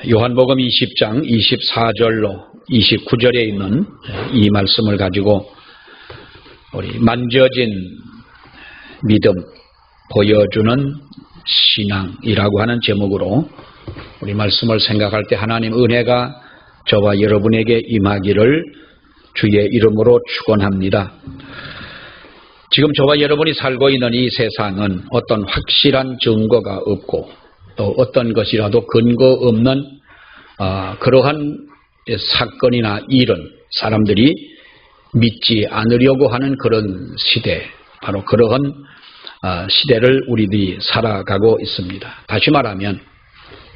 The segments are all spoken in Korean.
요한복음 20장 24절로 29절에 있는 이 말씀을 가지고 우리 만져진 믿음 보여주는 신앙이라고 하는 제목으로 우리 말씀을 생각할 때 하나님 은혜가 저와 여러분에게 임하기를 주의 이름으로 축원합니다. 지금 저와 여러분이 살고 있는 이 세상은 어떤 확실한 증거가 없고 또 어떤 것이라도 근거 없는 그러한 사건이나 일은 사람들이 믿지 않으려고 하는 그런 시대, 바로 그러한 시대를 우리들이 살아가고 있습니다. 다시 말하면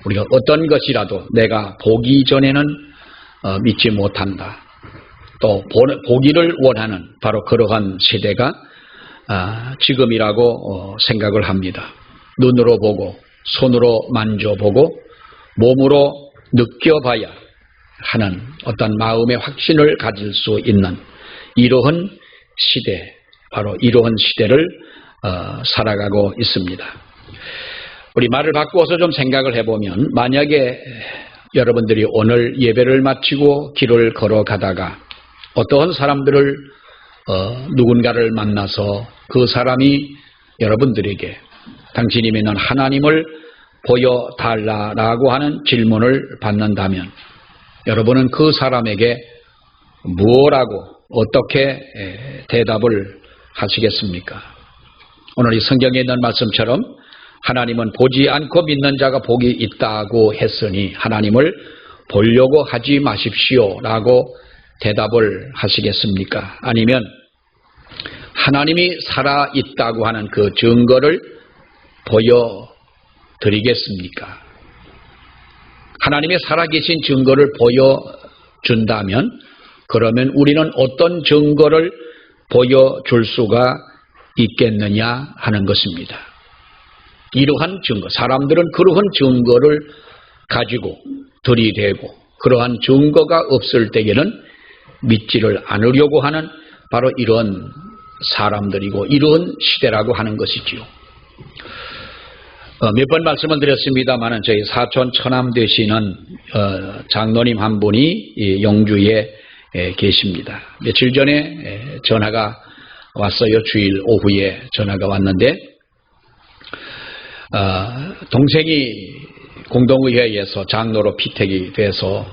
우리가 어떤 것이라도 내가 보기 전에는 믿지 못한다. 또 보기를 원하는 바로 그러한 시대가 지금이라고 생각을 합니다. 눈으로 보고 손으로 만져보고 몸으로 느껴봐야 하는 어떤 마음의 확신을 가질 수 있는 이러한 시대, 바로 이러한 시대를 살아가고 있습니다. 우리 말을 바꾸어서 좀 생각을 해보면, 만약에 여러분들이 오늘 예배를 마치고 길을 걸어가다가 어떠한 사람들을 누군가를 만나서 그 사람이 여러분들에게 당신이 믿는 하나님을 보여달라고 하는 질문을 받는다면 여러분은 그 사람에게 무엇라고 어떻게 대답을 하시겠습니까? 오늘 이 성경에 있는 말씀처럼 하나님은 보지 않고 믿는 자가 복이 있다고 했으니 하나님을 보려고 하지 마십시오 라고 대답을 하시겠습니까? 아니면 하나님이 살아있다고 하는 그 증거를 보여드리겠습니까? 하나님의 살아계신 증거를 보여준다면 그러면 우리는 어떤 증거를 보여줄 수가 있겠느냐 하는 것입니다. 이러한 증거, 사람들은 그러한 증거를 가지고 들이대고 그러한 증거가 없을 때에는 믿지를 않으려고 하는 바로 이런 사람들이고 이런 시대라고 하는 것이지요. 몇 번 말씀을 드렸습니다만 저희 사촌 처남 되시는 장로님 한 분이 영주에 계십니다. 며칠 전에 전화가 왔어요. 주일 오후에 전화가 왔는데 동생이 공동의회에서 장로로 피택이 돼서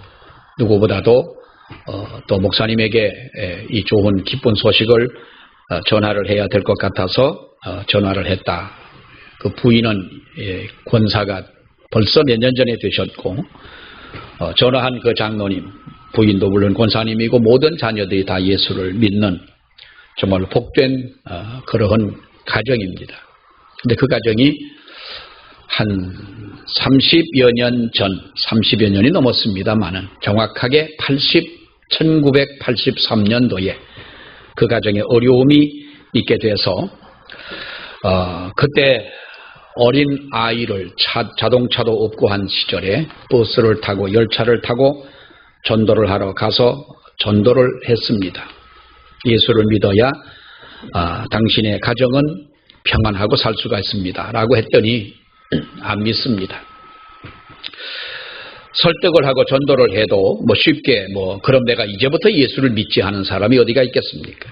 누구보다도 또 목사님에게 이 좋은 기쁜 소식을 전화를 해야 될 것 같아서 전화를 했다. 그 부인은 권사가 벌써 몇 년 전에 되셨고 전화한 그 장로님 부인도 물론 권사님이고 모든 자녀들이 다 예수를 믿는 정말 복된 그러한 가정입니다. 근데 그 가정이 한 30여 년 전, 30여 년이 넘었습니다만은 정확하게 1983년도에 그 가정에 어려움이 있게 돼서 그때 어린 아이를 자동차도 없고 한 시절에 버스를 타고 열차를 타고 전도를 하러 가서 전도를 했습니다. 예수를 믿어야 당신의 가정은 평안하고 살 수가 있습니다 라고 했더니 안 믿습니다. 설득을 하고 전도를 해도 쉽게 그럼 내가 이제부터 예수를 믿지 하는 사람이 어디가 있겠습니까?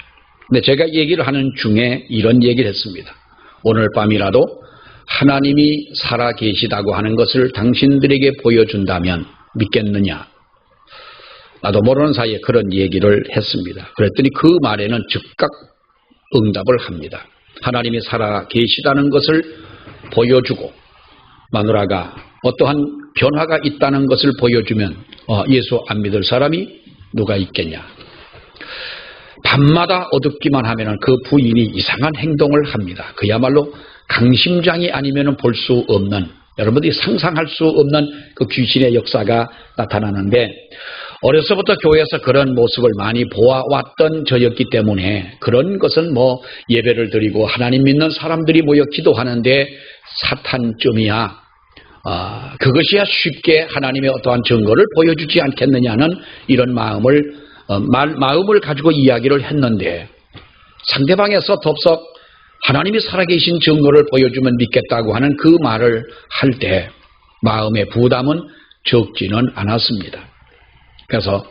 근데 제가 얘기를 하는 중에 이런 얘기를 했습니다. 오늘 밤이라도 하나님이 살아계시다고 하는 것을 당신들에게 보여준다면 믿겠느냐? 나도 모르는 사이에 그런 얘기를 했습니다. 그랬더니 그 말에는 즉각 응답을 합니다. 하나님이 살아계시다는 것을 보여주고 마누라가 어떠한 변화가 있다는 것을 보여주면 예수 안 믿을 사람이 누가 있겠냐? 밤마다 어둡기만 하면 그 부인이 이상한 행동을 합니다. 그야말로 강심장이 아니면 볼 수 없는, 여러분들이 상상할 수 없는 그 귀신의 역사가 나타나는데 어려서부터 교회에서 그런 모습을 많이 보아왔던 저였기 때문에 그런 것은 예배를 드리고 하나님 믿는 사람들이 모여 기도하는데 사탄쯤이야 그것이야 쉽게 하나님의 어떠한 증거를 보여주지 않겠느냐는 이런 마음을 가지고 이야기를 했는데 상대방에서 덥석 하나님이 살아계신 증거를 보여주면 믿겠다고 하는 그 말을 할 때 마음의 부담은 적지는 않았습니다. 그래서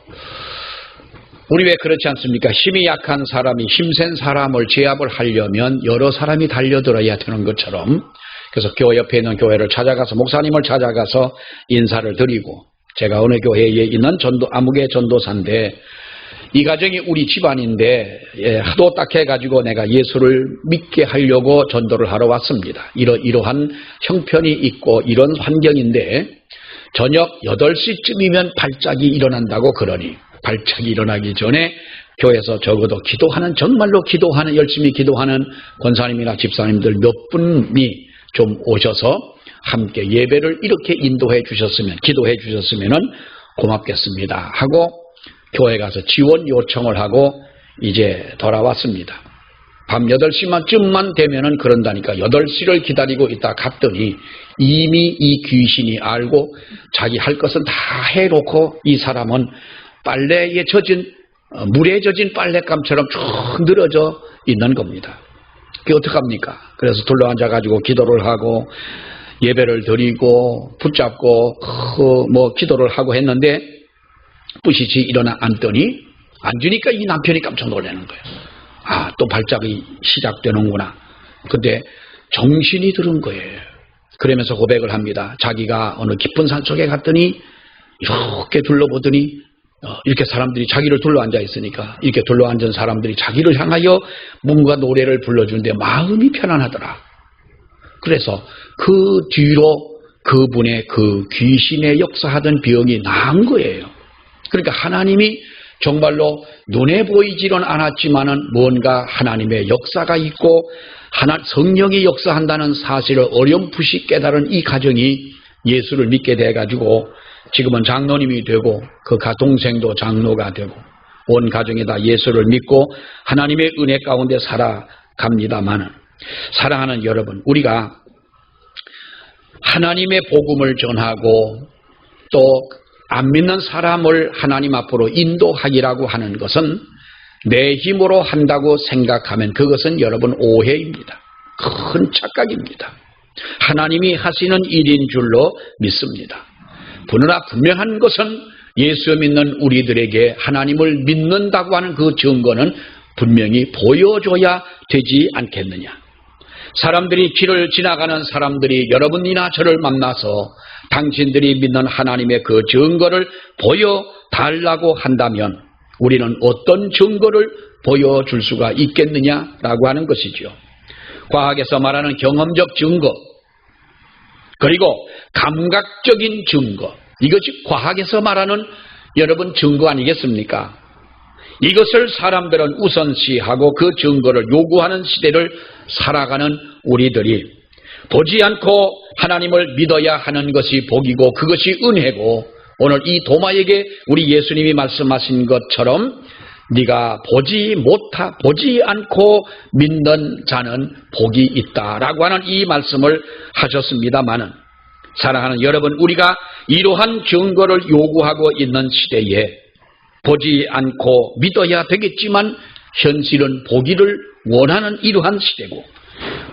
우리 왜 그렇지 않습니까? 힘이 약한 사람이 힘센 사람을 제압을 하려면 여러 사람이 달려들어야 되는 것처럼, 그래서 교회 옆에 있는 교회를 찾아가서 목사님을 찾아가서 인사를 드리고, 제가 어느 교회에 있는 아무개 전도사인데 이 가정이 우리 집안인데 하도 딱해가지고 내가 예수를 믿게 하려고 전도를 하러 왔습니다. 이러한 형편이 있고 이런 환경인데 저녁 8시쯤이면 발작이 일어난다고 그러니, 발작이 일어나기 전에 교회에서 적어도 기도하는, 정말로 기도하는, 열심히 기도하는 권사님이나 집사님들 몇 분이 좀 오셔서 함께 예배를 이렇게 인도해 주셨으면, 기도해 주셨으면 고맙겠습니다 하고 교회 가서 지원 요청을 하고 이제 돌아왔습니다. 밤 8시쯤만 되면은 그런다니까 8시를 기다리고 있다 갔더니 이미 이 귀신이 알고 자기 할 것은 다 해놓고 이 사람은 빨래에 젖은, 물에 젖은 빨랫감처럼 쭉 늘어져 있는 겁니다. 그게 어떡합니까? 그래서 둘러앉아가지고 기도를 하고 예배를 드리고 붙잡고 기도를 하고 했는데 뿌시치 일어나 앉으니까 이 남편이 깜짝 놀라는 거예요. 아, 또 발작이 시작되는구나. 근데 정신이 들은 거예요. 그러면서 고백을 합니다. 자기가 어느 깊은 산속에 갔더니 이렇게 둘러보더니 이렇게 사람들이 자기를 둘러앉아 있으니까 이렇게 둘러앉은 사람들이 자기를 향하여 뭔가 노래를 불러주는데 마음이 편안하더라. 그래서 그 뒤로 그분의 그 귀신의 역사하던 병이 나은 거예요. 그러니까 하나님이 정말로 눈에 보이지는 않았지만은 뭔가 하나님의 역사가 있고 성령이 역사한다는 사실을 어렴풋이 깨달은 이 가정이 예수를 믿게 돼가지고 지금은 장로님이 되고 그 동생도 장로가 되고 온 가정이 다 예수를 믿고 하나님의 은혜 가운데 살아갑니다만은, 사랑하는 여러분, 우리가 하나님의 복음을 전하고 또 안 믿는 사람을 하나님 앞으로 인도하기라고 하는 것은 내 힘으로 한다고 생각하면 그것은 여러분 오해입니다. 큰 착각입니다. 하나님이 하시는 일인 줄로 믿습니다. 그러나 분명한 것은 예수 믿는 우리들에게 하나님을 믿는다고 하는 그 증거는 분명히 보여줘야 되지 않겠느냐. 사람들이 길을 지나가는 사람들이 여러분이나 저를 만나서 당신들이 믿는 하나님의 그 증거를 보여달라고 한다면 우리는 어떤 증거를 보여줄 수가 있겠느냐라고 하는 것이죠. 과학에서 말하는 경험적 증거, 그리고 감각적인 증거, 이것이 과학에서 말하는 여러분 증거 아니겠습니까? 이것을 사람들은 우선시하고 그 증거를 요구하는 시대를 살아가는 우리들이 보지 않고 하나님을 믿어야 하는 것이 복이고 그것이 은혜고, 오늘 이 도마에게 우리 예수님이 말씀하신 것처럼 네가 보지 않고 믿는 자는 복이 있다라고 하는 이 말씀을 하셨습니다마는, 사랑하는 여러분, 우리가 이러한 증거를 요구하고 있는 시대에 보지 않고 믿어야 되겠지만 현실은 보기를 원하는 이러한 시대고,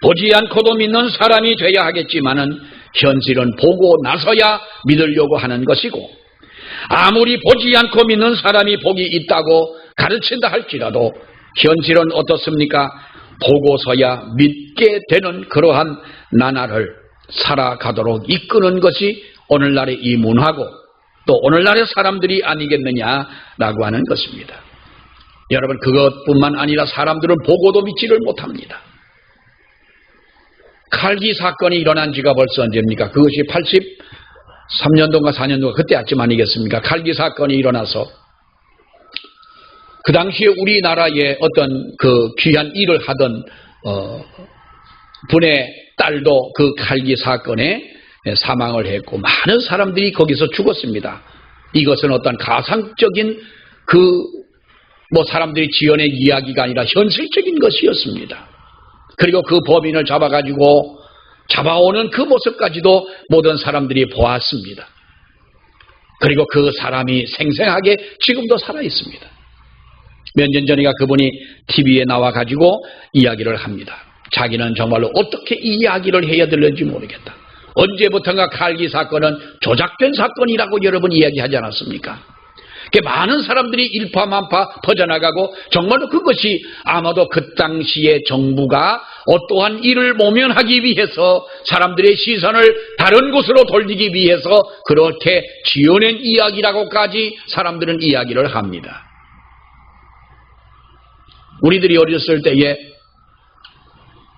보지 않고도 믿는 사람이 돼야 하겠지만은 현실은 보고 나서야 믿으려고 하는 것이고, 아무리 보지 않고 믿는 사람이 복이 있다고 가르친다 할지라도 현실은 어떻습니까? 보고서야 믿게 되는 그러한 나날을 살아가도록 이끄는 것이 오늘날의 이 문화고 또 오늘날의 사람들이 아니겠느냐라고 하는 것입니다. 여러분, 그것뿐만 아니라 사람들은 보고도 믿지를 못합니다. 칼기 사건이 일어난 지가 벌써 언제입니까? 그것이 83년도인가 4년도인가 그때쯤 아니겠습니까? 칼기 사건이 일어나서 그 당시에 우리나라에 어떤 그 귀한 일을 하던 분의 딸도 그 칼기 사건에 사망을 했고 많은 사람들이 거기서 죽었습니다. 이것은 어떤 가상적인 사람들이 지어낸 이야기가 아니라 현실적인 것이었습니다. 그리고 그 범인을 잡아오는 그 모습까지도 모든 사람들이 보았습니다. 그리고 그 사람이 생생하게 지금도 살아 있습니다. 몇 년 전인가 그분이 TV에 나와가지고 이야기를 합니다. 자기는 정말로 어떻게 이 이야기를 해야 될는지 모르겠다. 언제부턴가 칼기 사건은 조작된 사건이라고 여러분 이야기하지 않았습니까? 많은 사람들이 일파만파 퍼져나가고 정말로 그것이 아마도 그 당시에 정부가 어떠한 일을 모면하기 위해서 사람들의 시선을 다른 곳으로 돌리기 위해서 그렇게 지어낸 이야기라고까지 사람들은 이야기를 합니다. 우리들이 어렸을 때에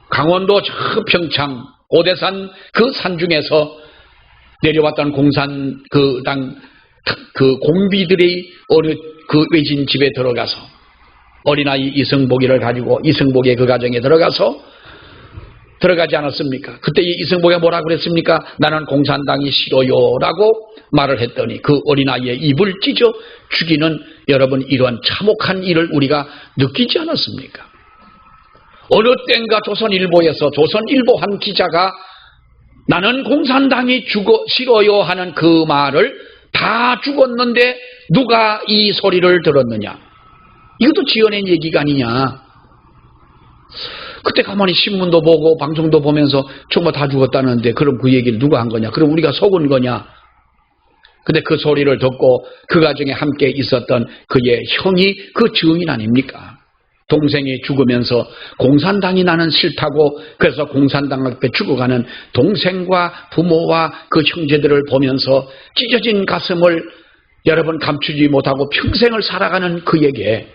강원도 저 평창 오대산 그 산중에서 내려왔던 공산 그 공비들이 어느 그 외진 집에 들어가서 어린아이 이승복이를 가지고 이승복의 그 가정에 들어가지 않았습니까? 그때 이 이승복이 뭐라고 그랬습니까? 나는 공산당이 싫어요 라고 말을 했더니 그 어린아이의 입을 찢어 죽이는 여러분 이러한 참혹한 일을 우리가 느끼지 않았습니까? 어느 땐가 조선일보에서 조선일보 한 기자가 나는 공산당이 싫어요 하는 그 말을 다 죽었는데 누가 이 소리를 들었느냐? 이것도 지어낸 얘기가 아니냐? 그때 가만히 신문도 보고 방송도 보면서 정말 다 죽었다는데 그럼 그 얘기를 누가 한 거냐? 그럼 우리가 속은 거냐? 근데 그 소리를 듣고 그 가정에 함께 있었던 그의 형이 그 증인 아닙니까? 동생이 죽으면서 공산당이 나는 싫다고 그래서 공산당 앞에 죽어가는 동생과 부모와 그 형제들을 보면서 찢어진 가슴을 여러분 감추지 못하고 평생을 살아가는 그에게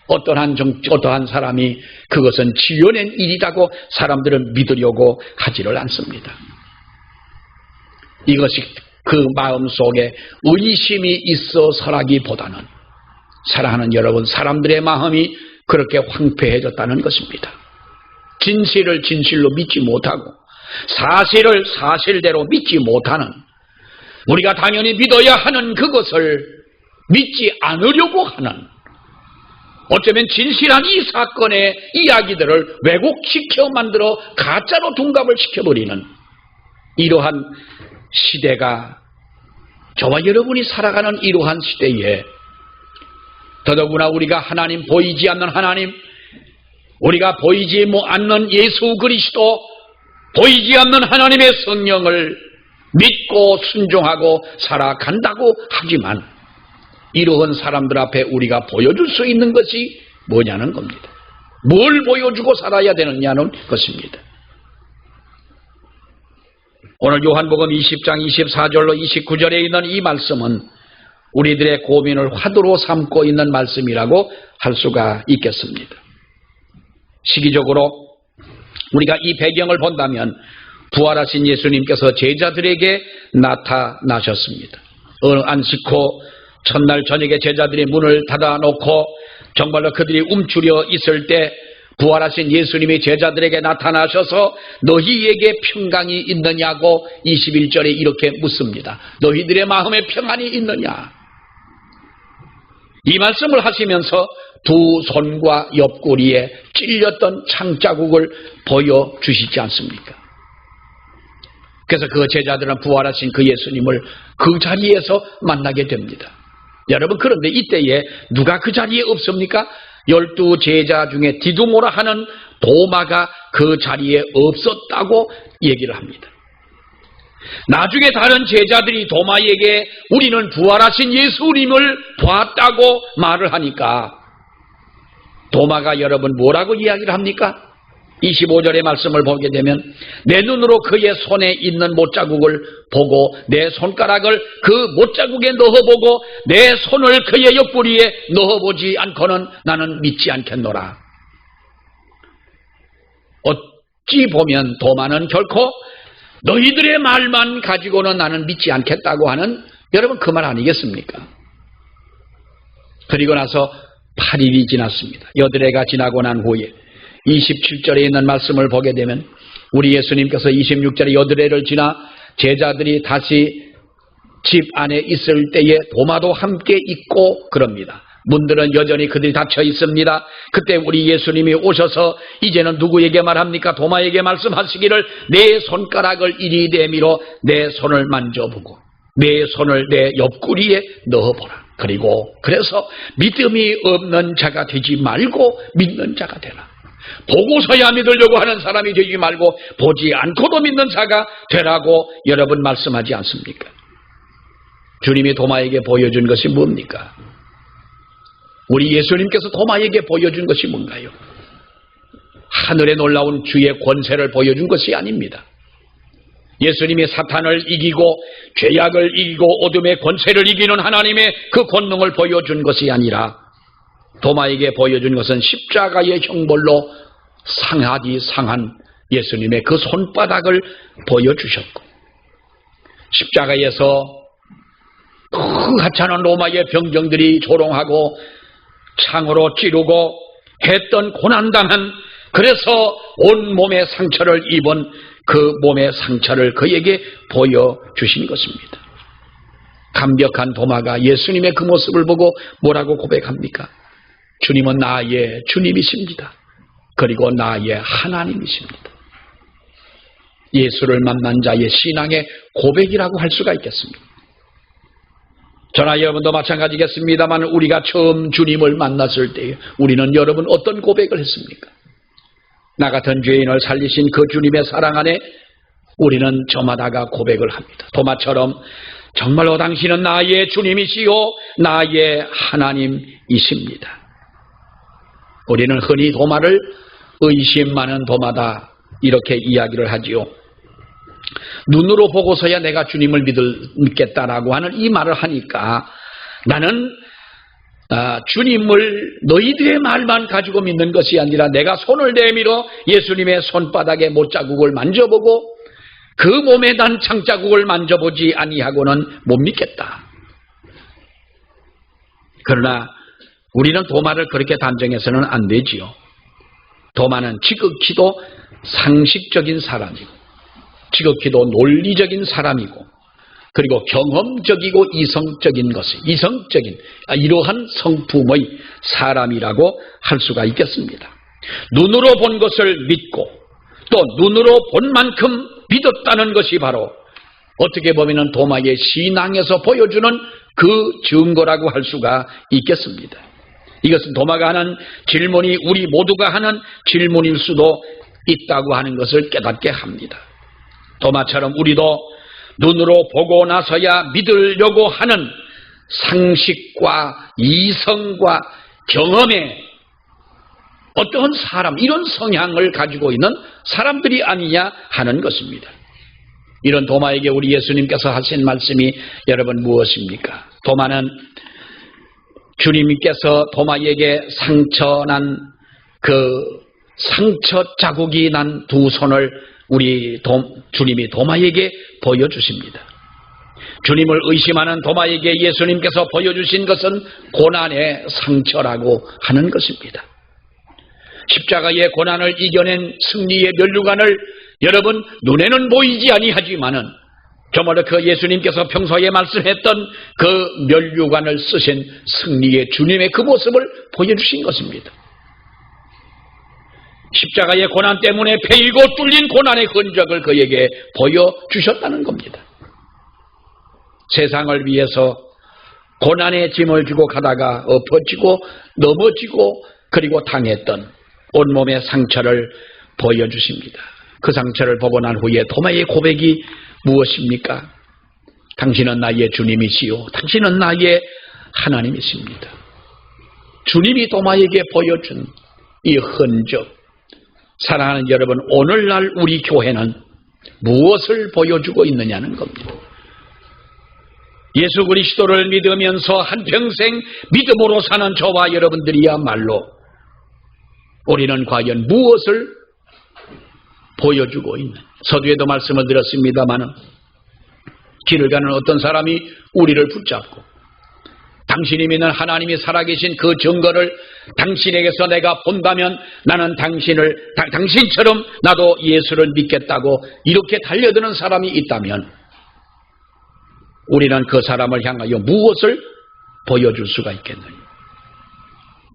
어떠한 사람이 그것은 지어낸 일이라고 사람들은 믿으려고 하지를 않습니다. 이것이 그 마음속에 의심이 있어서라기보다는 사랑하는 여러분 사람들의 마음이 그렇게 황폐해졌다는 것입니다. 진실을 진실로 믿지 못하고 사실을 사실대로 믿지 못하는 우리가 당연히 믿어야 하는 그것을 믿지 않으려고 하는 어쩌면 진실한 이 사건의 이야기들을 왜곡시켜 만들어 가짜로 둔갑을 시켜버리는 이러한 시대가 저와 여러분이 살아가는 이러한 시대에 더더구나 우리가 하나님 보이지 않는 하나님 우리가 보이지 않는 예수 그리스도 보이지 않는 하나님의 성령을 믿고 순종하고 살아간다고 하지만 이러한 사람들 앞에 우리가 보여줄 수 있는 것이 뭐냐는 겁니다. 뭘 보여주고 살아야 되느냐는 것입니다. 오늘 요한복음 20장 24절로 29절에 있는 이 말씀은 우리들의 고민을 화두로 삼고 있는 말씀이라고 할 수가 있겠습니다. 시기적으로 우리가 이 배경을 본다면 부활하신 예수님께서 제자들에게 나타나셨습니다. 어느 안식후 첫날 저녁에 제자들이 문을 닫아놓고 정말로 그들이 움츠려 있을 때 부활하신 예수님이 제자들에게 나타나셔서 너희에게 평강이 있느냐고 21절에 이렇게 묻습니다. 너희들의 마음에 평안이 있느냐? 이 말씀을 하시면서 두 손과 옆구리에 찔렸던 창자국을 보여주시지 않습니까? 그래서 그 제자들은 부활하신 그 예수님을 그 자리에서 만나게 됩니다. 여러분 그런데 이때에 누가 그 자리에 없습니까? 12 제자 중에 디두모라 하는 도마가 그 자리에 없었다고 얘기를 합니다. 나중에 다른 제자들이 도마에게 우리는 부활하신 예수님을 봤다고 말을 하니까 도마가 여러분 뭐라고 이야기를 합니까? 25절의 말씀을 보게 되면 내 눈으로 그의 손에 있는 못자국을 보고 내 손가락을 그 못자국에 넣어보고 내 손을 그의 옆구리에 넣어보지 않고는 나는 믿지 않겠노라. 어찌 보면 도마는 결코 너희들의 말만 가지고는 나는 믿지 않겠다고 하는 여러분 그 말 아니겠습니까? 그리고 나서 8일이 지났습니다. 여드레가 지나고 난 후에 27절에 있는 말씀을 보게 되면 우리 예수님께서 26절에 여드레를 지나 제자들이 다시 집 안에 있을 때에 도마도 함께 있고 그럽니다. 문들은 여전히 그들이 닫혀 있습니다. 그때 우리 예수님이 오셔서 이제는 누구에게 말합니까? 도마에게 말씀하시기를 내 손가락을 이리 내밀어 내 손을 만져보고 내 손을 내 옆구리에 넣어보라. 그래서 믿음이 없는 자가 되지 말고 믿는 자가 되라. 보고서야 믿으려고 하는 사람이 되지 말고 보지 않고도 믿는 자가 되라고 여러분 말씀하지 않습니까? 주님이 도마에게 보여준 것이 뭡니까? 우리 예수님께서 도마에게 보여준 것이 뭔가요? 하늘에 놀라운 주의 권세를 보여준 것이 아닙니다. 예수님이 사탄을 이기고 죄악을 이기고 어둠의 권세를 이기는 하나님의 그 권능을 보여준 것이 아니라 도마에게 보여준 것은 십자가의 형벌로 상하디 상한 예수님의 그 손바닥을 보여주셨고, 십자가에서 그 하찮은 로마의 병정들이 조롱하고 창으로 찌르고 했던 고난당한, 그래서 온몸에 상처를 입은 그 몸의 상처를 그에게 보여주신 것입니다. 감격한 도마가 예수님의 그 모습을 보고 뭐라고 고백합니까? 주님은 나의 주님이십니다. 그리고 나의 하나님이십니다. 예수를 만난 자의 신앙의 고백이라고 할 수가 있겠습니다. 저나 여러분도 마찬가지겠습니다만 우리가 처음 주님을 만났을 때 우리는 여러분 어떤 고백을 했습니까? 나 같은 죄인을 살리신 그 주님의 사랑 안에 우리는 저마다가 고백을 합니다. 도마처럼 정말로 당신은 나의 주님이시요 나의 하나님이십니다. 우리는 흔히 도마를 의심 많은 도마다 이렇게 이야기를 하지요. 눈으로 보고서야 내가 주님을 믿겠다라고 하는 이 말을 하니까 나는 주님을 너희들의 말만 가지고 믿는 것이 아니라 내가 손을 내밀어 예수님의 손바닥에 못자국을 만져보고 그 몸에 난 창자국을 만져보지 아니하고는 못 믿겠다. 그러나 우리는 도마를 그렇게 단정해서는 안 되지요. 도마는 지극히도 상식적인 사람이고 지극히도 논리적인 사람이고 그리고 경험적이고 이성적인 것이 이성적인 이러한 성품의 사람이라고 할 수가 있겠습니다. 눈으로 본 것을 믿고 또 눈으로 본 만큼 믿었다는 것이 바로 어떻게 보면 도마의 신앙에서 보여주는 그 증거라고 할 수가 있겠습니다. 이것은 도마가 하는 질문이 우리 모두가 하는 질문일 수도 있다고 하는 것을 깨닫게 합니다. 도마처럼 우리도 눈으로 보고 나서야 믿으려고 하는 상식과 이성과 경험의 어떤 사람, 이런 성향을 가지고 있는 사람들이 아니냐 하는 것입니다. 이런 도마에게 우리 예수님께서 하신 말씀이 여러분 무엇입니까? 도마는 주님께서 도마에게 상처난 그 상처 자국이 난 두 손을 주님이 도마에게 보여주십니다. 주님을 의심하는 도마에게 예수님께서 보여주신 것은 고난의 상처라고 하는 것입니다. 십자가의 고난을 이겨낸 승리의 면류관을 여러분 눈에는 보이지 아니하지만은 정말로 그 예수님께서 평소에 말씀했던 그 면류관을 쓰신 승리의 주님의 그 모습을 보여주신 것입니다. 십자가의 고난 때문에 베이고 뚫린 고난의 흔적을 그에게 보여주셨다는 겁니다. 세상을 위해서 고난의 짐을 지고 가다가 엎어지고 넘어지고 그리고 당했던 온몸의 상처를 보여주십니다. 그 상처를 보고 난 후에 도마의 고백이 무엇입니까? 당신은 나의 주님이시요 당신은 나의 하나님이십니다. 주님이 도마에게 보여준 이 흔적, 사랑하는 여러분, 오늘날 우리 교회는 무엇을 보여주고 있느냐는 겁니다. 예수 그리스도를 믿으면서 한평생 믿음으로 사는 저와 여러분들이야말로 우리는 과연 무엇을 보여주고 있는, 서두에도 말씀을 드렸습니다마는 길을 가는 어떤 사람이 우리를 붙잡고 당신이 믿는 하나님이 살아계신 그 증거를 당신에게서 내가 본다면 나는 당신처럼 나도 예수를 믿겠다고 이렇게 달려드는 사람이 있다면 우리는 그 사람을 향하여 무엇을 보여줄 수가 있겠느냐?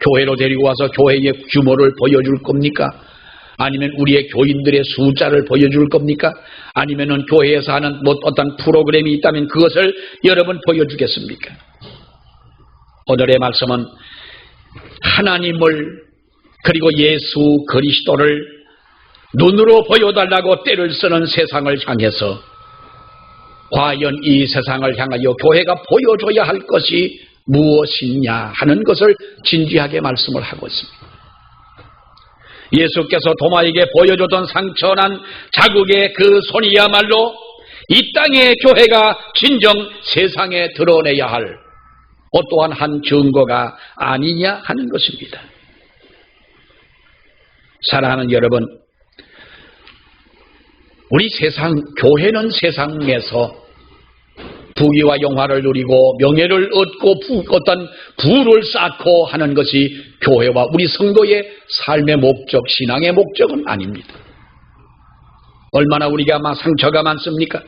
교회로 데리고 와서 교회의 규모를 보여줄 겁니까? 아니면 우리의 교인들의 숫자를 보여줄 겁니까? 아니면 교회에서 하는 어떤 프로그램이 있다면 그것을 여러분 보여주겠습니까? 오늘의 말씀은 하나님을 그리고 예수 그리스도를 눈으로 보여달라고 때를 쓰는 세상을 향해서 과연 이 세상을 향하여 교회가 보여줘야 할 것이 무엇이냐 하는 것을 진지하게 말씀을 하고 있습니다. 예수께서 도마에게 보여주던 상처난 자국의 그 손이야말로 이 땅의 교회가 진정 세상에 드러내야 할 어떠한 한 증거가 아니냐 하는 것입니다. 사랑하는 여러분, 우리 교회는 세상에서 부귀와 영화를 누리고 명예를 얻고 어떤 부를 쌓고 하는 것이 교회와 우리 성도의 삶의 목적, 신앙의 목적은 아닙니다. 얼마나 우리가 상처가 많습니까?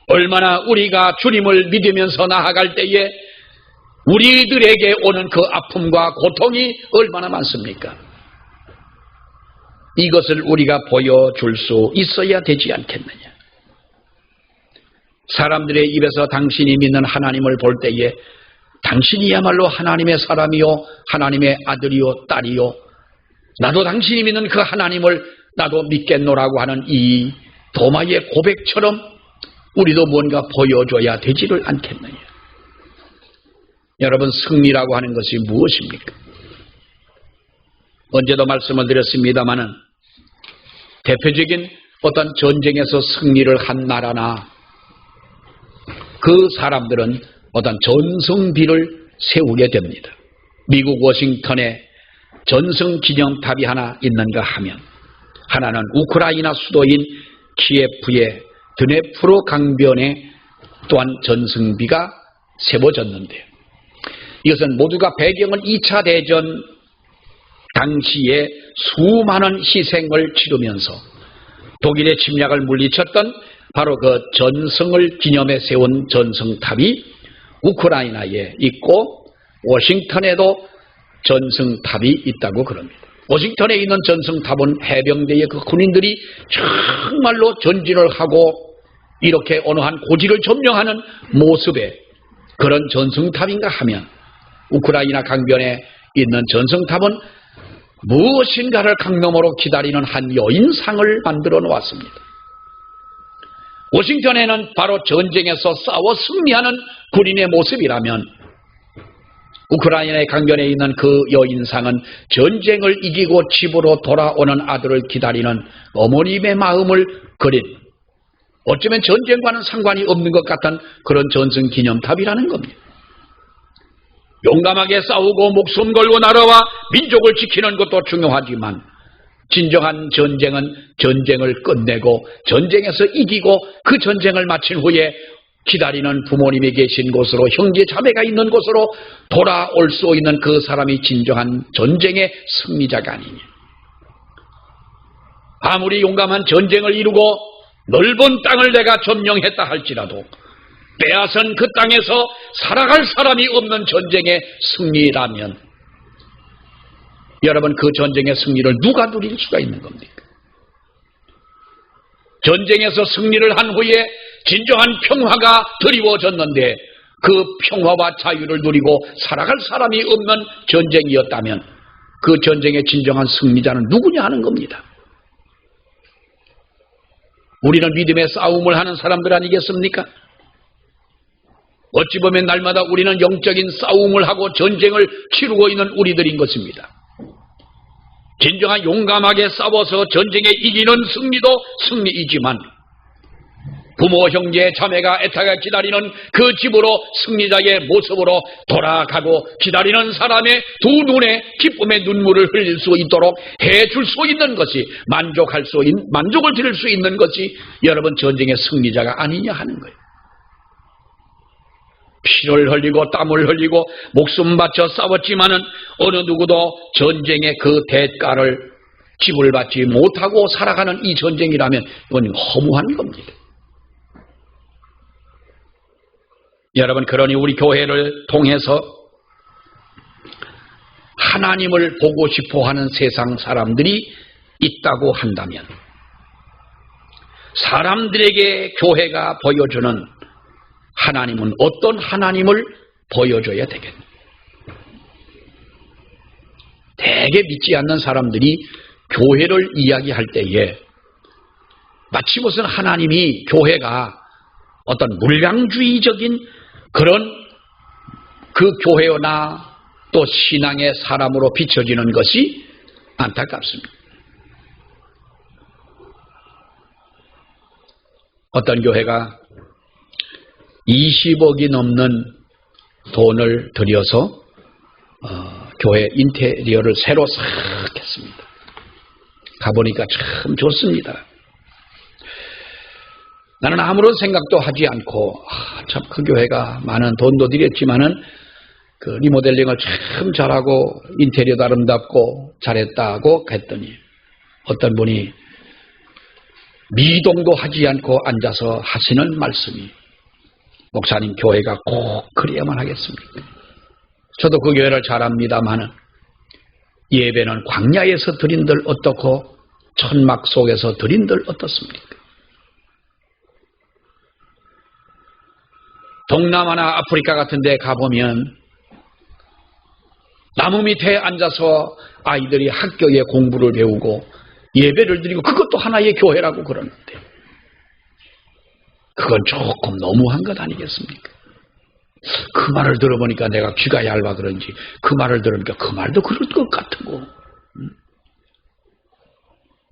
얼마나 우리가 주님을 믿으면서 나아갈 때에 우리들에게 오는 그 아픔과 고통이 얼마나 많습니까? 이것을 우리가 보여줄 수 있어야 되지 않겠느냐. 사람들의 입에서 당신이 믿는 하나님을 볼 때에 당신이야말로 하나님의 사람이요, 하나님의 아들이요, 딸이요, 나도 당신이 믿는 그 하나님을 나도 믿겠노라고 하는 이 도마의 고백처럼 우리도 뭔가 보여줘야 되지를 않겠느냐. 여러분, 승리라고 하는 것이 무엇입니까? 언제도 말씀을 드렸습니다마는 대표적인 어떤 전쟁에서 승리를 한 나라나 그 사람들은 어떤 전성비를 세우게 됩니다. 미국 워싱턴에 전성기념탑이 하나 있는가 하면 하나는 우크라이나 수도인 키예프의 드네프로 강변에 또한 전성비가 세워졌는데요. 이것은 모두가 배경은 2차 대전 당시에 수많은 희생을 치르면서 독일의 침략을 물리쳤던 바로 그 전성을 기념해 세운 전성탑이 우크라이나에 있고 워싱턴에도 전성탑이 있다고 그럽니다. 워싱턴에 있는 전성탑은 해병대의 그 군인들이 정말로 전진을 하고 이렇게 어느 한 고지를 점령하는 모습의 그런 전성탑인가 하면 우크라이나 강변에 있는 전성탑은 무엇인가를 강nom으로 기다리는 한 여인상을 만들어 놓았습니다. 워싱턴에는 바로 전쟁에서 싸워 승리하는 군인의 모습이라면 우크라이나의 강변에 있는 그 여인상은 전쟁을 이기고 집으로 돌아오는 아들을 기다리는 어머님의 마음을 그린, 어쩌면 전쟁과는 상관이 없는 것 같은 그런 전승기념탑이라는 겁니다. 용감하게 싸우고 목숨 걸고 나라와 민족을 지키는 것도 중요하지만 진정한 전쟁은 전쟁을 끝내고 전쟁에서 이기고 그 전쟁을 마친 후에 기다리는 부모님이 계신 곳으로, 형제 자매가 있는 곳으로 돌아올 수 있는 그 사람이 진정한 전쟁의 승리자가 아니냐. 아무리 용감한 전쟁을 이루고 넓은 땅을 내가 점령했다 할지라도 빼앗은 그 땅에서 살아갈 사람이 없는 전쟁의 승리라면 여러분, 그 전쟁의 승리를 누가 누릴 수가 있는 겁니까? 전쟁에서 승리를 한 후에 진정한 평화가 드리워졌는데 그 평화와 자유를 누리고 살아갈 사람이 없는 전쟁이었다면 그 전쟁의 진정한 승리자는 누구냐 하는 겁니다. 우리는 믿음의 싸움을 하는 사람들 아니겠습니까? 어찌 보면 날마다 우리는 영적인 싸움을 하고 전쟁을 치르고 있는 우리들인 것입니다. 진정한 용감하게 싸워서 전쟁에 이기는 승리도 승리이지만 부모, 형제, 자매가 애타게 기다리는 그 집으로 승리자의 모습으로 돌아가고 기다리는 사람의 두 눈에 기쁨의 눈물을 흘릴 수 있도록 해줄 수 있는 것이, 만족을 드릴 수 있는 것이 여러분 전쟁의 승리자가 아니냐 하는 거예요. 피를 흘리고 땀을 흘리고 목숨 바쳐 싸웠지만은 어느 누구도 전쟁의 그 대가를 지불받지 못하고 살아가는 이 전쟁이라면 이건 허무한 겁니다. 여러분, 그러니 우리 교회를 통해서 하나님을 보고 싶어 하는 세상 사람들이 있다고 한다면 사람들에게 교회가 보여주는 하나님은 어떤 하나님을 보여줘야 되겠습니까? 대개 믿지 않는 사람들이 교회를 이야기할 때에 마치 무슨 하나님이 교회가 어떤 물량주의적인 그런 그 교회나 또 신앙의 사람으로 비춰지는 것이 안타깝습니다. 어떤 교회가 20억이 넘는 돈을 들여서 교회 인테리어를 새로 싹 했습니다. 가보니까 참 좋습니다. 나는 아무런 생각도 하지 않고 참 그 교회가 많은 돈도 들였지만은 그 리모델링을 참 잘하고 인테리어도 아름답고 잘했다고 했더니 어떤 분이 미동도 하지 않고 앉아서 하시는 말씀이 목사님 교회가 꼭 그래야만 하겠습니까? 저도 그 교회를 잘 압니다마는 예배는 광야에서 드린들 어떻고 천막 속에서 드린들 어떻습니까? 동남아나 아프리카 같은 데 가보면 나무 밑에 앉아서 아이들이 학교에 공부를 배우고 예배를 드리고 그것도 하나의 교회라고 그러는데 그건 조금 너무한 것 아니겠습니까? 그 말을 들어보니까 내가 귀가 얇아 그런지 그 말을 들으니까 그 말도 그럴 것 같고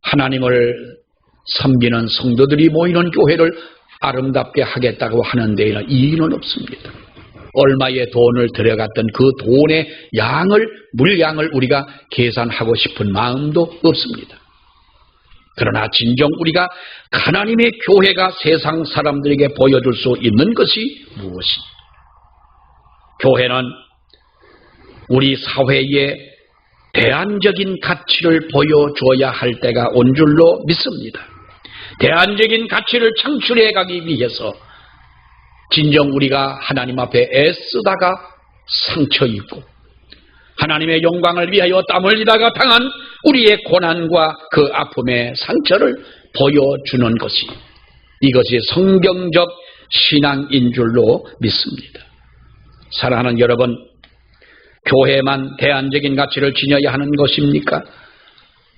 하나님을 섬기는 성도들이 모이는 교회를 아름답게 하겠다고 하는 데에는 이의는 없습니다. 얼마의 돈을 들여갔던 그 돈의 물량을 우리가 계산하고 싶은 마음도 없습니다. 그러나 진정 우리가 하나님의 교회가 세상 사람들에게 보여줄 수 있는 것이 무엇이냐? 교회는 우리 사회에 대안적인 가치를 보여줘야 할 때가 온 줄로 믿습니다. 대안적인 가치를 창출해 가기 위해서 진정 우리가 하나님 앞에 애쓰다가 상처 입고 하나님의 영광을 위하여 땀 흘리다가 당한 우리의 고난과 그 아픔의 상처를 보여주는 것이 이것이 성경적 신앙인 줄로 믿습니다. 사랑하는 여러분, 교회만 대안적인 가치를 지녀야 하는 것입니까?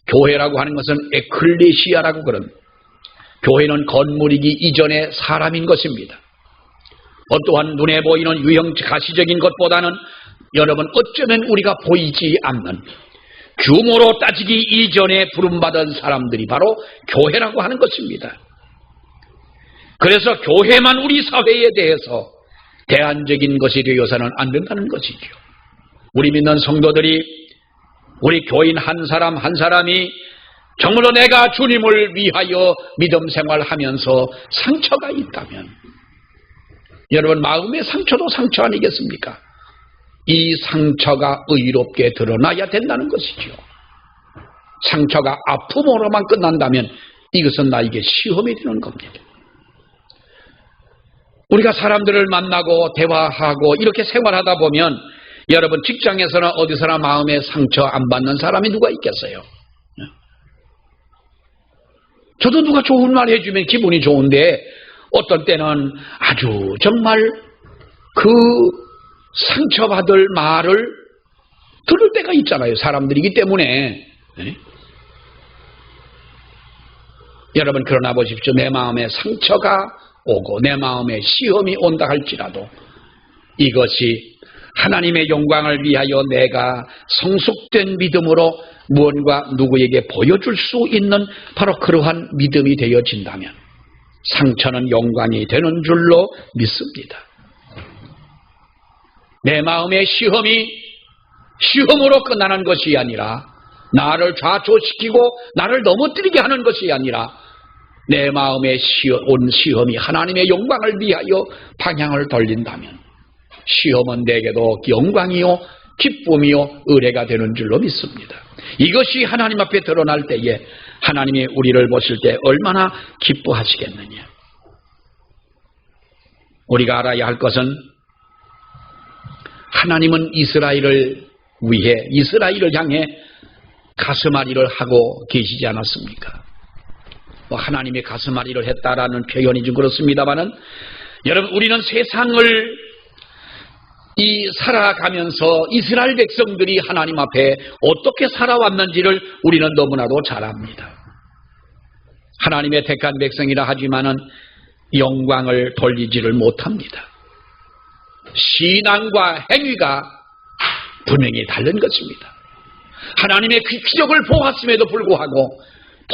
교회라고 하는 것은 에클레시아라고 그럽니다. 교회는 건물이기 이전의 사람인 것입니다. 어떠한 눈에 보이는 유형 가시적인 것보다는 여러분 어쩌면 우리가 보이지 않는 규모로 따지기 이전에 부름받은 사람들이 바로 교회라고 하는 것입니다. 그래서 교회만 우리 사회에 대해서 대안적인 것이 되어서는 안 된다는 것이죠. 우리 믿는 성도들이 우리 교인 한 사람 한 사람이 정말로 내가 주님을 위하여 믿음 생활하면서 상처가 있다면 여러분 마음의 상처도 상처 아니겠습니까? 이 상처가 의롭게 드러나야 된다는 것이죠. 상처가 아픔으로만 끝난다면 이것은 나에게 시험이 되는 겁니다. 우리가 사람들을 만나고 대화하고 이렇게 생활하다 보면 여러분 직장에서나 어디서나 마음의 상처 안 받는 사람이 누가 있겠어요? 저도 누가 좋은 말 해주면 기분이 좋은데 어떤 때는 아주 정말 그 상처받을 말을 들을 때가 있잖아요. 사람들이기 때문에. 여러분 그러나 보십시오. 내 마음에 상처가 오고 내 마음에 시험이 온다 할지라도 이것이 하나님의 영광을 위하여 내가 성숙된 믿음으로 무언가 누구에게 보여줄 수 있는 바로 그러한 믿음이 되어진다면 상처는 영광이 되는 줄로 믿습니다. 내 마음의 시험이 시험으로 끝나는 것이 아니라 나를 좌초시키고 나를 넘어뜨리게 하는 것이 아니라 내 마음에 온 시험이 하나님의 영광을 위하여 방향을 돌린다면 시험은 내게도 영광이요 기쁨이요 의뢰가 되는 줄로 믿습니다. 이것이 하나님 앞에 드러날 때에 하나님이 우리를 보실 때 얼마나 기뻐하시겠느냐. 우리가 알아야 할 것은 하나님은 이스라엘을 위해 이스라엘을 향해 가슴앓이를 하고 계시지 않았습니까? 하나님이 가슴앓이를 했다라는 표현이 좀 그렇습니다만은 여러분 우리는 세상을 이 살아가면서 이스라엘 백성들이 하나님 앞에 어떻게 살아왔는지를 우리는 너무나도 잘 압니다. 하나님의 택한 백성이라 하지만은 영광을 돌리지를 못합니다. 신앙과 행위가 분명히 다른 것입니다. 하나님의 기적을 보았음에도 불구하고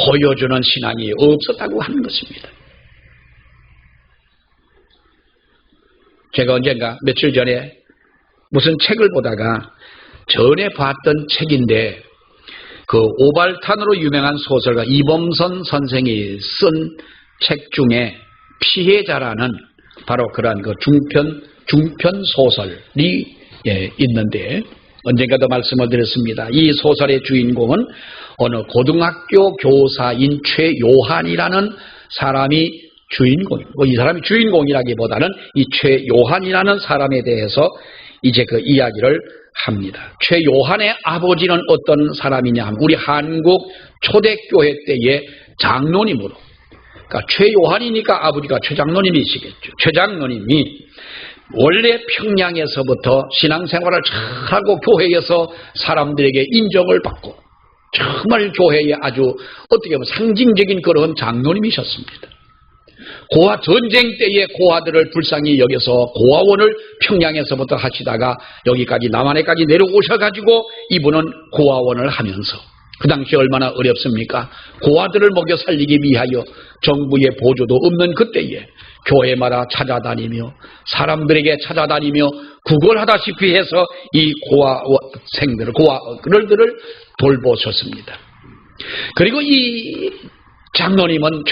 보여주는 신앙이 없었다고 하는 것입니다. 제가 언젠가 며칠 전에 무슨 책을 보다가 전에 봤던 책인데 그 오발탄으로 유명한 소설가 이범선 선생이 쓴 책 중에 피해자라는 바로 그러한 그 중편 소설이 있는데 언젠가도 말씀을 드렸습니다. 이 소설의 주인공은 어느 고등학교 교사인 최요한이라는 사람이 주인공이고, 이 사람이 주인공이라기보다는 이 최요한이라는 사람에 대해서 이제 그 이야기를 합니다. 최요한의 아버지는 어떤 사람이냐 하면 우리 한국 초대교회 때의 장로님으로, 그러니까 최요한이니까 아버지가 최장로님이시겠죠. 최장로님이 원래 평양에서부터 신앙생활을 잘하고 교회에서 사람들에게 인정을 받고 정말 교회에 아주 어떻게 보면 상징적인 그런 장로님이셨습니다. 고아 전쟁 때의 고아들을 불쌍히 여겨서 고아원을 평양에서부터 하시다가 여기까지 남한에까지 내려오셔가지고 이분은 고아원을 하면서 그 당시 얼마나 어렵습니까? 고아들을 먹여 살리기 위하여 정부의 보조도 없는 그때에 교회마다 찾아다니며 사람들에게 찾아다니며 구걸하다시피 해서 이 고아생들을 고아들을 돌보셨습니다. 그리고 이 최장로님은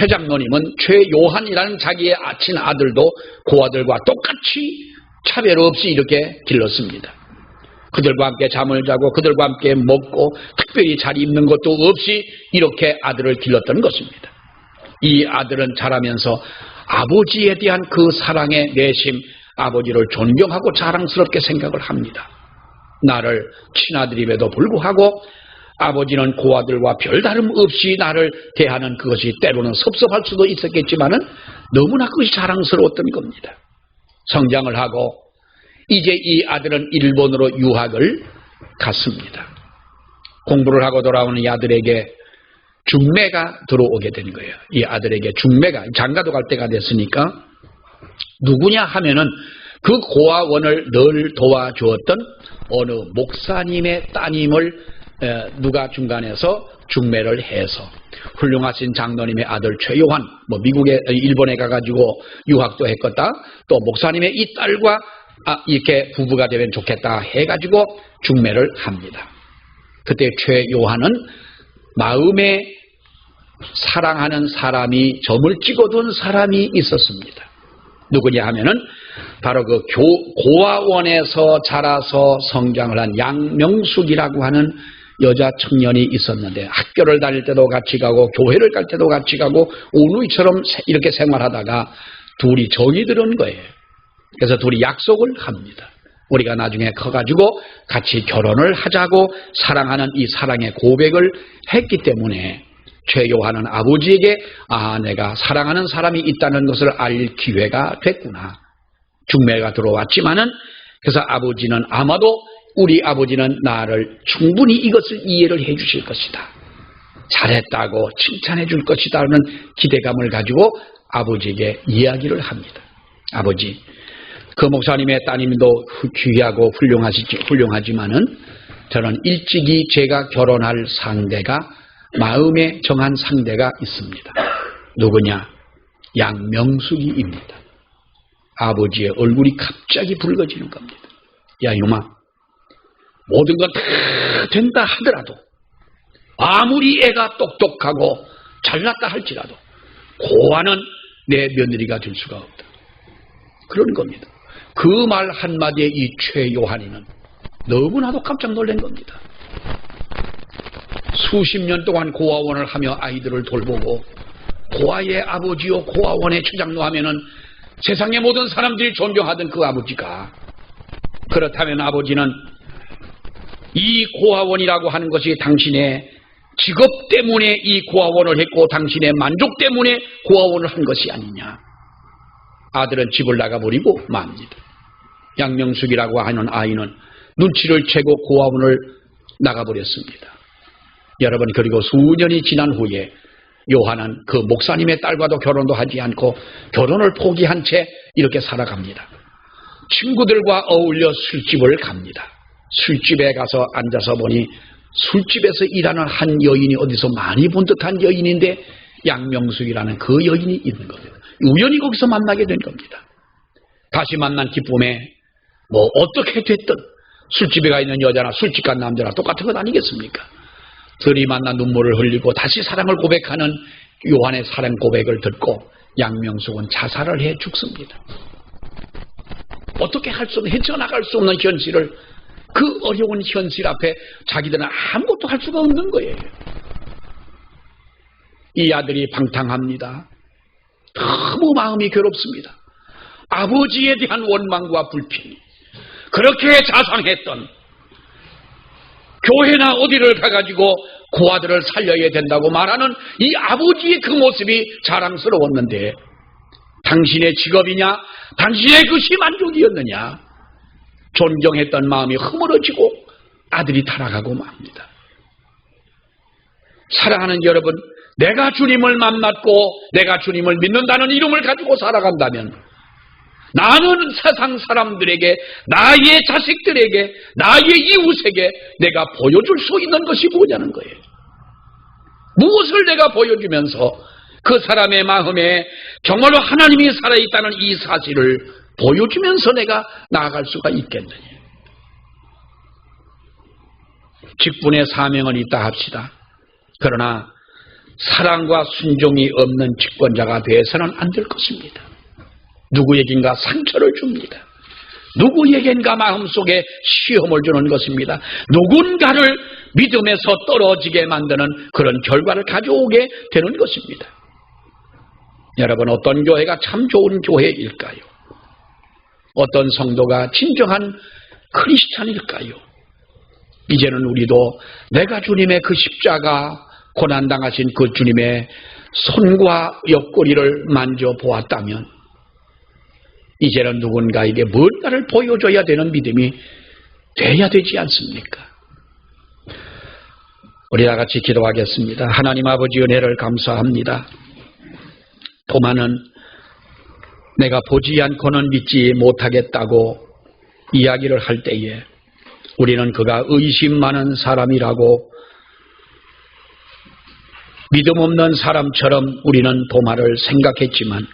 최요한이라는 자기의 친아들도 고아들과 똑같이 차별 없이 이렇게 길렀습니다. 그들과 함께 잠을 자고 그들과 함께 먹고 특별히 잘 입는 것도 없이 이렇게 아들을 길렀던 것입니다. 이 아들은 자라면서 아버지에 대한 그 사랑의 내심, 아버지를 존경하고 자랑스럽게 생각을 합니다. 나를 친아들임에도 불구하고 아버지는 고아들과 별다름 없이 나를 대하는 그것이 때로는 섭섭할 수도 있었겠지만은 너무나 그것이 자랑스러웠던 겁니다. 성장을 하고 이제 이 아들은 일본으로 유학을 갔습니다. 공부를 하고 돌아오는 이 아들에게 중매가 들어오게 된 거예요. 이 아들에게 중매가, 장가도 갈 때가 됐으니까 누구냐 하면은 그 고아원을 늘 도와주었던 어느 목사님의 따님을 누가 중간에서 중매를 해서 훌륭하신 장로님의 아들 최요한, 일본에 가가지고 유학도 했겠다. 또 목사님의 이 딸과 이렇게 부부가 되면 좋겠다 해가지고 중매를 합니다. 그때 최요한은 마음에 사랑하는 사람이 점을 찍어둔 사람이 있었습니다. 누구냐 하면은 바로 그 고아원에서 자라서 성장을 한 양명숙이라고 하는 여자 청년이 있었는데 학교를 다닐 때도 같이 가고 교회를 갈 때도 같이 가고 오누이처럼 이렇게 생활하다가 둘이 정이 들은 거예요. 그래서 둘이 약속을 합니다. 우리가 나중에 커가지고 같이 결혼을 하자고 사랑하는 이 사랑의 고백을 했기 때문에 최요한은 아버지에게 내가 사랑하는 사람이 있다는 것을 알 기회가 됐구나. 중매가 들어왔지만은 그래서 아버지는 아마도 우리 아버지는 나를 충분히 이것을 이해를 해 주실 것이다. 잘했다고 칭찬해 줄 것이다 하는 기대감을 가지고 아버지에게 이야기를 합니다. 아버지, 그 목사님의 따님도 귀하고 훌륭하지만은 저는 일찍이 제가 결혼할 상대가 마음에 정한 상대가 있습니다. 누구냐? 양명숙이입니다. 아버지의 얼굴이 갑자기 붉어지는 겁니다. 야, 이놈아, 모든 건 다 된다 하더라도 아무리 애가 똑똑하고 잘났다 할지라도 고아는 내 며느리가 될 수가 없다. 그런 겁니다. 그 말 한마디에 이 최요한이는 너무나도 깜짝 놀란 겁니다. 수십 년 동안 고아원을 하며 아이들을 돌보고 고아의 아버지요 고아원의 최장로 하면은 세상의 모든 사람들이 존경하던 그 아버지가, 그렇다면 아버지는 이 고아원이라고 하는 것이 당신의 직업 때문에 이 고아원을 했고 당신의 만족 때문에 고아원을 한 것이 아니냐. 아들은 집을 나가버리고 맙니다. 양명숙이라고 하는 아이는 눈치를 채고 고아원을 나가버렸습니다. 여러분, 그리고 수년이 지난 후에 요한은 그 목사님의 딸과도 결혼도 하지 않고 결혼을 포기한 채 이렇게 살아갑니다. 친구들과 어울려 술집을 갑니다. 술집에 가서 앉아서 보니 술집에서 일하는 한 여인이 어디서 많이 본 듯한 여인인데 양명숙이라는 그 여인이 있는 겁니다. 우연히 거기서 만나게 된 겁니다. 다시 만난 기쁨에 뭐 어떻게 됐든 술집에 가 있는 여자나 술집 간 남자나 똑같은 것 아니겠습니까? 들이만나 눈물을 흘리고 다시 사랑을 고백하는 요한의 사랑 고백을 듣고 양명숙은 자살을 해 죽습니다. 어떻게 할 수 없는, 헤쳐나갈 수 없는 현실을, 그 어려운 현실 앞에 자기들은 아무것도 할 수가 없는 거예요. 이 아들이 방탕합니다. 너무 마음이 괴롭습니다. 아버지에 대한 원망과 불평이, 그렇게 자상했던, 교회나 어디를 가가지고 그 아들을 살려야 된다고 말하는 이 아버지의 그 모습이 자랑스러웠는데, 당신의 직업이냐, 당신의 것이 만족이었느냐, 존경했던 마음이 허물어지고 아들이 타락하고 맙니다. 사랑하는 여러분, 내가 주님을 만났고 내가 주님을 믿는다는 이름을 가지고 살아간다면 나는 세상 사람들에게, 나의 자식들에게, 나의 이웃에게 내가 보여줄 수 있는 것이 뭐냐는 거예요. 무엇을 내가 보여주면서 그 사람의 마음에 정말로 하나님이 살아있다는 이 사실을 보여주면서 내가 나아갈 수가 있겠느냐. 직분의 사명은 있다 합시다. 그러나 사랑과 순종이 없는 직권자가 되어서는 안 될 것입니다. 누구에겐가 상처를 줍니다. 누구에겐가 마음속에 시험을 주는 것입니다. 누군가를 믿음에서 떨어지게 만드는 그런 결과를 가져오게 되는 것입니다. 여러분, 어떤 교회가 참 좋은 교회일까요? 어떤 성도가 진정한 크리스찬일까요? 이제는 우리도 내가 주님의 그 십자가, 고난당하신 그 주님의 손과 옆구리를 만져보았다면 이제는 누군가에게 뭔가를 보여줘야 되는 믿음이 돼야 되지 않습니까? 우리 다 같이 기도하겠습니다. 하나님 아버지, 은혜를 감사합니다. 도마는 내가 보지 않고는 믿지 못하겠다고 이야기를 할 때에 우리는 그가 의심 많은 사람이라고, 믿음 없는 사람처럼 우리는 도마를 생각했지만,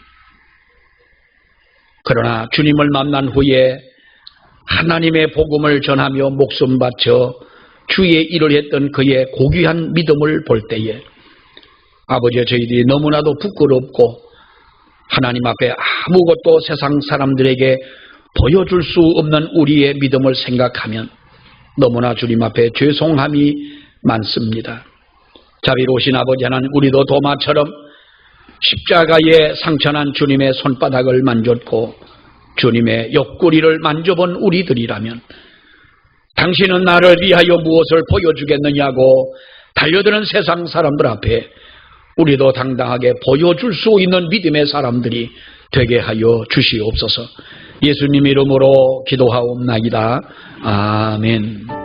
그러나 주님을 만난 후에 하나님의 복음을 전하며 목숨 바쳐 주의 일을 했던 그의 고귀한 믿음을 볼 때에 아버지, 저희들이 너무나도 부끄럽고 하나님 앞에 아무것도 세상 사람들에게 보여줄 수 없는 우리의 믿음을 생각하면 너무나 주님 앞에 죄송함이 많습니다. 자비로우신 아버지 하나님, 우리도 도마처럼 십자가에 상처난 주님의 손바닥을 만졌고 주님의 옆구리를 만져본 우리들이라면 당신은 나를 위하여 무엇을 보여주겠느냐고 달려드는 세상 사람들 앞에 우리도 당당하게 보여줄 수 있는 믿음의 사람들이 되게 하여 주시옵소서. 예수님 이름으로 기도하옵나이다. 아멘.